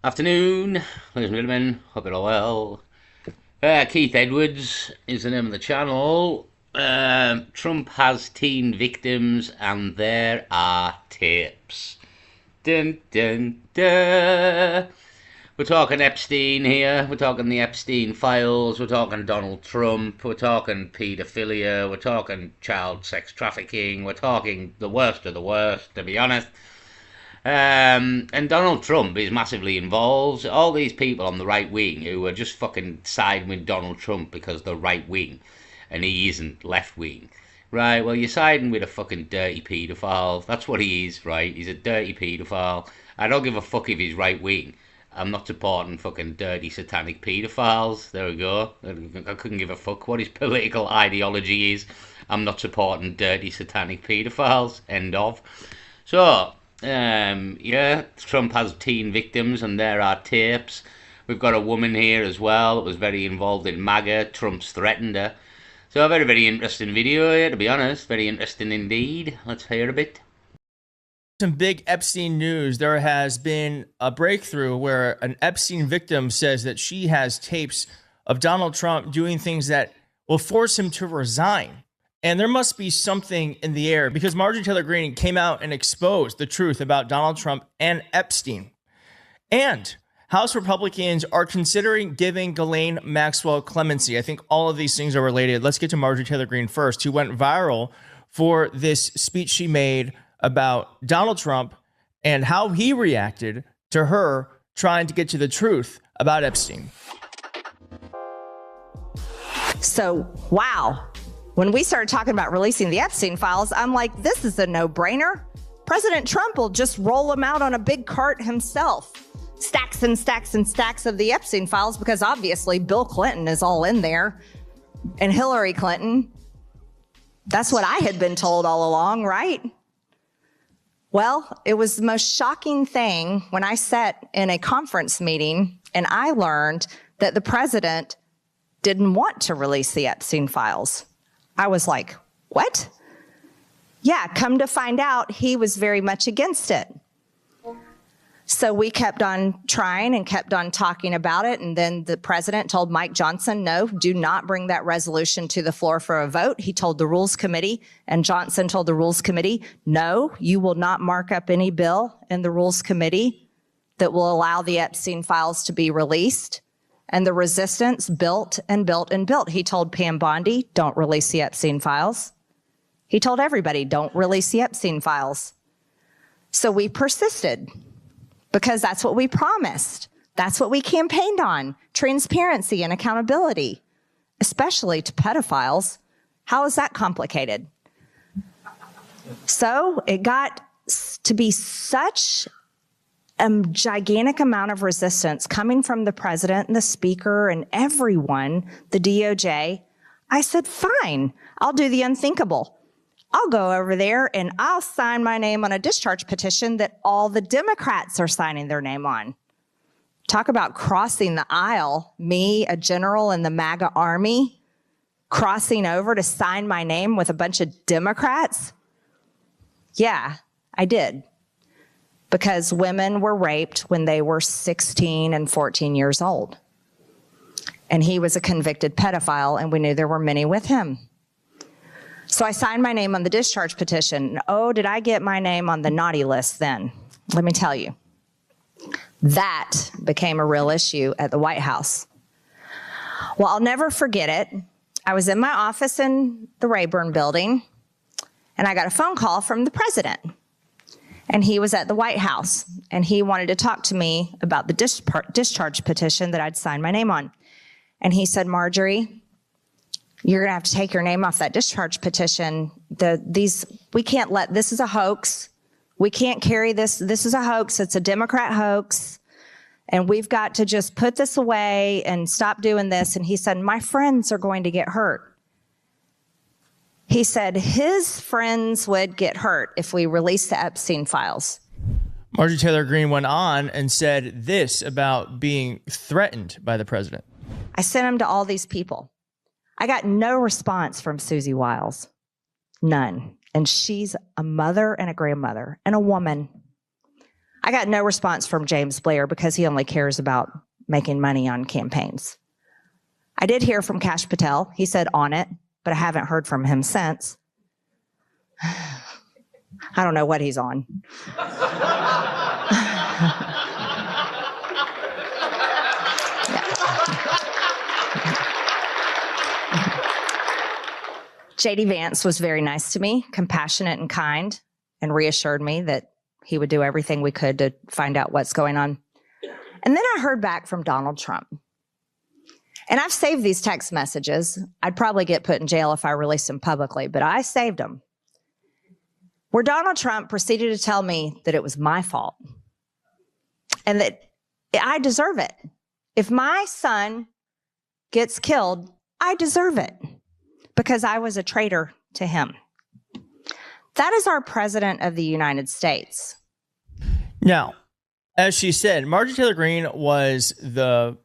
Afternoon, ladies and gentlemen. Hope you're all well. Keith Edwards is the name of the channel. Trump has teen victims, and there are tapes. Dun dun dun. We're talking Epstein here. We're talking the Epstein files. We're talking Donald Trump. We're talking paedophilia. We're talking child sex trafficking. We're talking the worst of the worst, to be honest. And Donald Trump is massively involved. All these people on the right wing who are just fucking siding with Donald Trump because they're right wing and he isn't left wing. Right, well, you're siding with a fucking dirty paedophile. That's what he is, right? He's a dirty paedophile. I don't give a fuck if he's right wing. I'm not supporting fucking dirty satanic paedophiles. There we go. I couldn't give a fuck what his political ideology is. I'm not supporting dirty satanic paedophiles. End of. So, yeah, Trump has teen victims, and there are tapes. We've got a woman here as well that was very involved in MAGA. Trump's threatened her. So a very, very interesting video here, to be honest. Very interesting indeed. Let's hear a bit. Some big Epstein news. There has been a breakthrough where an Epstein victim says that she has tapes of Donald Trump doing things that will force him to resign. And there must be something in the air because Marjorie Taylor Greene came out and exposed the truth about Donald Trump and Epstein. And House Republicans are considering giving Ghislaine Maxwell clemency. I think all of these things are related. Let's get to Marjorie Taylor Greene first, who went viral for this speech she made about Donald Trump and how he reacted to her trying to get to the truth about Epstein. So, wow. When we started talking about releasing the Epstein files, I'm like, this is a no-brainer. President Trump will just roll them out on a big cart himself. Stacks and stacks and stacks of the Epstein files, because obviously Bill Clinton is all in there and Hillary Clinton. That's what I had been told all along, right? Well, it was the most shocking thing when I sat in a conference meeting and I learned that the president didn't want to release the Epstein files. I was like, what? Yeah, come to find out, he was very much against it. So we kept on trying and kept on talking about it. And then the president told Mike Johnson, no, do not bring that resolution to the floor for a vote. He told the Rules Committee, and Johnson told the Rules Committee, no, you will not mark up any bill in the Rules Committee that will allow the Epstein files to be released. And the resistance built and built and built. He told Pam Bondi, don't release the Epstein files. He told everybody, don't release the Epstein files. So we persisted because that's what we promised. That's what we campaigned on, transparency and accountability, especially to pedophiles. How is that complicated? So it got to be such a gigantic amount of resistance coming from the president and the speaker and everyone, the DOJ. I said, fine, I'll do the unthinkable. I'll go over there and I'll sign my name on a discharge petition that all the Democrats are signing their name on. Talk about crossing the aisle, me, a general in the MAGA army, crossing over to sign my name with a bunch of Democrats. Yeah, I did. Because women were raped when they were 16 and 14 years old. And he was a convicted pedophile, and we knew there were many with him. So I signed my name on the discharge petition. Oh, did I get my name on the naughty list then? Let me tell you. That became a real issue at the White House. Well, I'll never forget it. I was in my office in the Rayburn building, and I got a phone call from the president. And he was at the White House, and he wanted to talk to me about the discharge petition that I'd signed my name on. And he said, Marjorie, you're gonna have to take your name off that discharge petition. We can't let, this is a hoax. We can't carry this. This is a hoax. It's a Democrat hoax. And we've got to just put this away and stop doing this. And he said, my friends are going to get hurt. He said his friends would get hurt if we released the Epstein files. Marjorie Taylor Greene went on and said this about being threatened by the president. I sent him to all these people. I got no response from Susie Wiles. None. And she's a mother and a grandmother and a woman. I got no response from James Blair because he only cares about making money on campaigns. I did hear from Kash Patel. He said on it, but I haven't heard from him since. I don't know what he's on. JD Vance was very nice to me, compassionate and kind, and reassured me that he would do everything we could to find out what's going on. And then I heard back from Donald Trump. And I've saved these text messages. I'd probably get put in jail if I released them publicly, but I saved them. Where Donald Trump proceeded to tell me that it was my fault and that I deserve it. If my son gets killed, I deserve it because I was a traitor to him. That is our president of the United States. Now, as she said, Marjorie Taylor Greene was the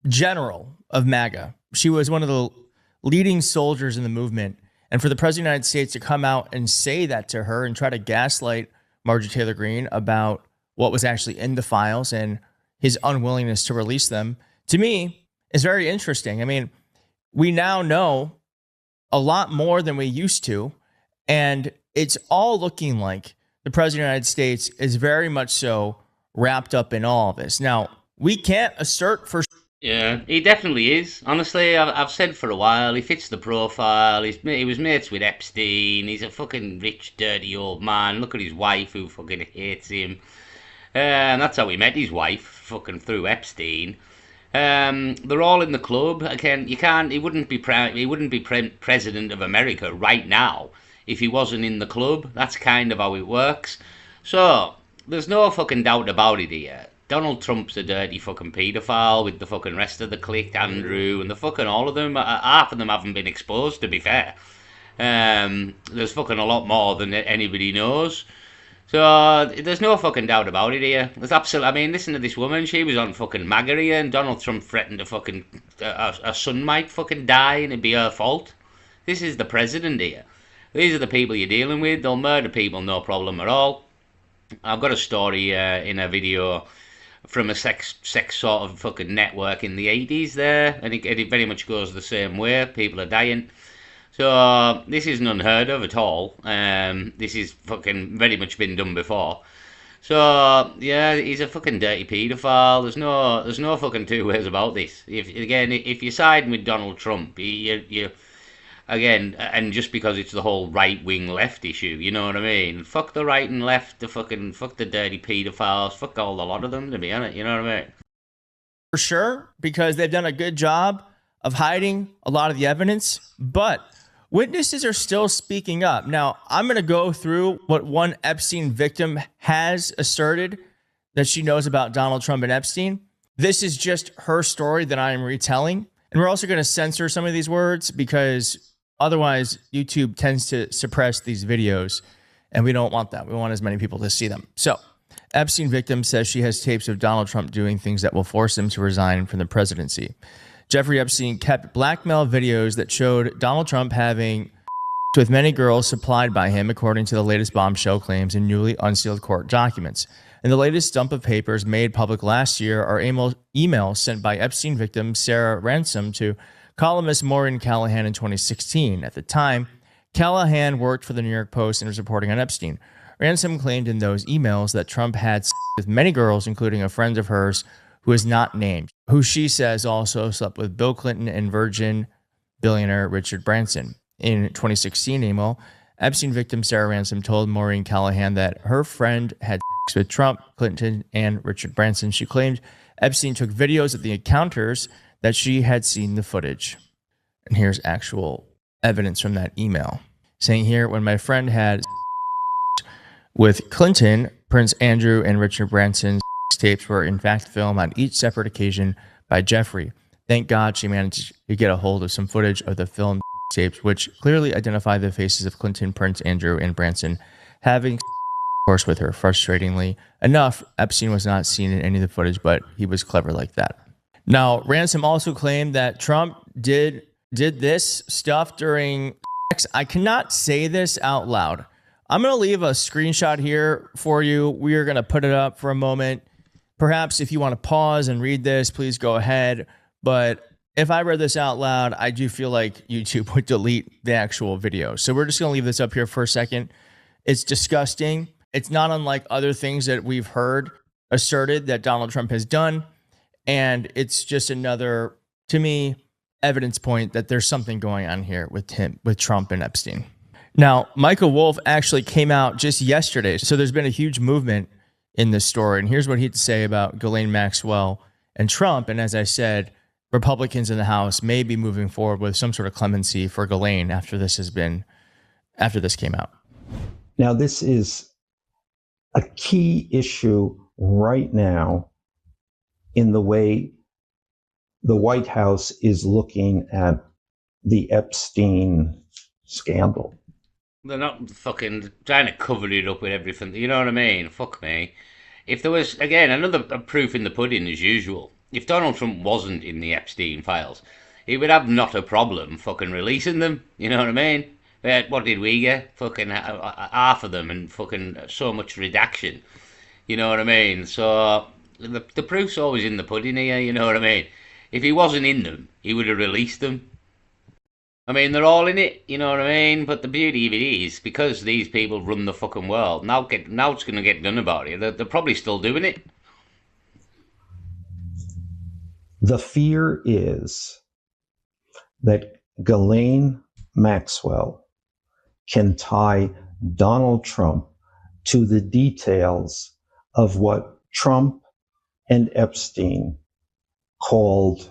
general of MAGA. She was one of the leading soldiers in the movement. And for the president of the United States to come out and say that to her and try to gaslight Marjorie Taylor Greene about what was actually in the files and his unwillingness to release them, to me, is very interesting. I mean, we now know a lot more than we used to, and it's all looking like the president of the United States is very much so wrapped up in all of this. Now, we can't assert for Yeah, he definitely is. Honestly, I've said for a while, he fits the profile. He was mates with Epstein. He's a fucking rich, dirty old man. Look at his wife, who fucking hates him. And that's how he met his wife, fucking through Epstein. They're all in the club. Again, you can't. He wouldn't be president of America right now if he wasn't in the club. That's kind of how it works. So there's no fucking doubt about it here. Donald Trump's a dirty fucking paedophile with the fucking rest of the clique, Andrew, and the fucking all of them. Half of them haven't been exposed, to be fair. There's fucking a lot more than anybody knows. So there's no fucking doubt about it here. There's absolutely. I mean, listen to this woman. She was on fucking MAGA here, and Donald Trump threatened to fucking her son might fucking die, and it'd be her fault. This is the president here. These are the people you're dealing with. They'll murder people, no problem at all. I've got a story in a video from a sex sort of fucking network in the 80s there, and it very much goes the same way. People are dying. So this isn't unheard of at all. This is fucking very much been done before. So yeah, he's a fucking dirty paedophile. There's no fucking two ways about this. If you're siding with Donald Trump, you again, and just because it's the whole right wing left issue, you know what I mean? Fuck the right and left, fuck the dirty paedophiles, fuck all a lot of them, to be honest, you know what I mean? for sure, because they've done a good job of hiding a lot of the evidence, but witnesses are still speaking up. Now, I'm going to go through what one Epstein victim has asserted that she knows about Donald Trump and Epstein. This is just her story that I am retelling. And we're also going to censor some of these words because otherwise YouTube tends to suppress these videos, and we don't want that. We want as many people to see them. So Epstein victim says she has tapes of Donald Trump doing things that will force him to resign from the presidency. Jeffrey Epstein kept blackmail videos that showed Donald Trump having with many girls supplied by him, according to the latest bombshell claims in newly unsealed court documents. And the latest dump of papers made public last year are emails sent by Epstein victim Sarah Ransom to columnist Maureen Callahan in 2016. At the time, Callahan worked for the New York Post and was reporting on Epstein. Ransom claimed in those emails that Trump had sex with many girls, including a friend of hers who is not named, who she says also slept with Bill Clinton and Virgin billionaire Richard Branson. In 2016 email, Epstein victim Sarah Ransom told Maureen Callahan that her friend had sex with Trump, Clinton, and Richard Branson. She claimed Epstein took videos of the encounters, that she had seen the footage. And here's actual evidence from that email. Saying here, when my friend had with Clinton, Prince Andrew, and Richard Branson's tapes were in fact filmed on each separate occasion by Jeffrey. Thank God she managed to get a hold of some footage of the filmed tapes, which clearly identify the faces of Clinton, Prince Andrew, and Branson having course with her. Frustratingly enough, Epstein was not seen in any of the footage, but he was clever like that. Now, Ransom also claimed that Trump did this stuff during sex. I cannot say this out loud. I'm going to leave a screenshot here for you. We are going to put it up for a moment. Perhaps if you want to pause and read this, please go ahead. But if I read this out loud, I do feel like YouTube would delete the actual video. So we're just going to leave this up here for a second. It's disgusting. It's not unlike other things that we've heard asserted that Donald Trump has done. And it's just another, to me, evidence point that there's something going on here with Trump and Epstein. Now, Michael Wolff actually came out just yesterday. So there's been a huge movement in this story. And here's what he had to say about Ghislaine Maxwell and Trump. And as I said, Republicans in the House may be moving forward with some sort of clemency for Ghislaine after this came out. Now, this is a key issue right now in the way the White House is looking at the Epstein scandal. They're not fucking trying to cover it up with everything. You know what I mean? Fuck me. If there was, again, another proof in the pudding as usual, if Donald Trump wasn't in the Epstein files, he would have not a problem fucking releasing them. You know what I mean? What did we get? Fucking half of them and fucking so much redaction. You know what I mean? So the proof's always in the pudding here, you know what I mean? If he wasn't in them, he would have released them. I mean, they're all in it, you know what I mean? But the beauty of it is, because these people run the fucking world, now it's going to get done about it. They're probably still doing it. The fear is that Ghislaine Maxwell can tie Donald Trump to the details of what Trump and Epstein called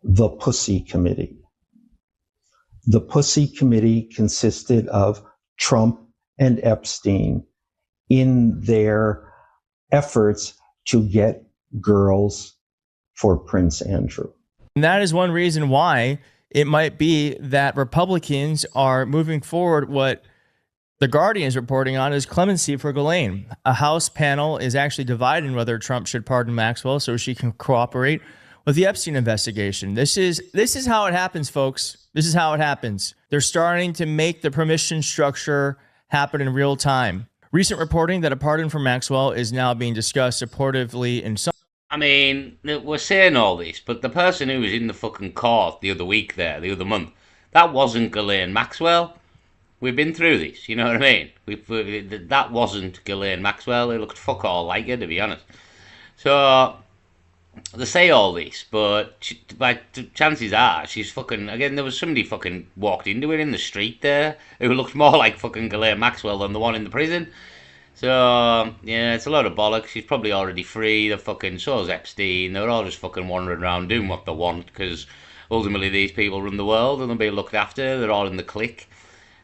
the Pussy Committee. The Pussy Committee consisted of Trump and Epstein in their efforts to get girls for Prince Andrew. And that is one reason why it might be that Republicans are moving forward what The Guardian is reporting on is clemency for Ghislaine. A House panel is actually divided on whether Trump should pardon Maxwell so she can cooperate with the Epstein investigation. This is how it happens, folks. This is how it happens. They're starting to make the permission structure happen in real time. Recent reporting that a pardon for Maxwell is now being discussed supportively in some. I mean, we're saying all this, but the person who was in the fucking court the other week the other month, that wasn't Ghislaine Maxwell. We've been through this, you know what I mean? That wasn't Ghislaine Maxwell. It looked fuck all like her, to be honest. So they say all this, but chances are she's fucking. Again, there was somebody fucking walked into her in the street there who looked more like fucking Ghislaine Maxwell than the one in the prison. So yeah, it's a lot of bollocks. She's probably already free. The fucking so's Epstein. They're all just fucking wandering around doing what they want because ultimately these people run the world and they'll be looked after. They're all in the clique.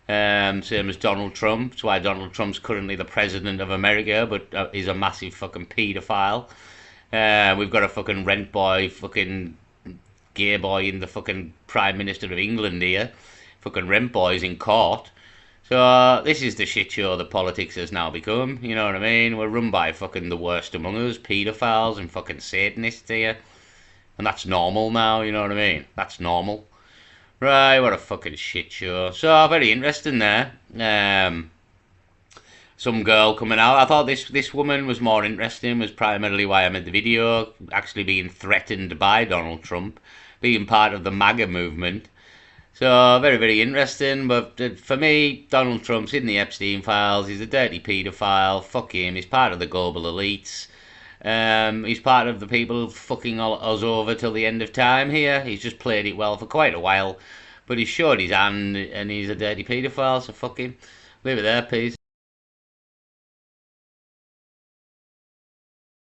Same as Donald Trump. That's why Donald Trump's currently the president of America, but he's a massive fucking paedophile. We've got a fucking rent boy, fucking gay boy in the fucking Prime Minister of England here. Fucking rent boys in court. So this is the shit show that politics has now become, you know what I mean? We're run by fucking the worst among us, paedophiles and fucking Satanists here. And that's normal now, you know what I mean? That's normal. Right, what a fucking shit show. So, very interesting there. Some girl coming out. I thought this woman was more interesting, was primarily why I made the video, actually being threatened by Donald Trump, being part of the MAGA movement. So, very, very interesting, but for me, Donald Trump's in the Epstein files, he's a dirty paedophile, fuck him, he's part of the global elites. He's part of the people fucking us over till the end of time here. He's just played it well for quite a while, but he's showed his hand and he's a dirty paedophile, so fuck him. Leave it there, peace.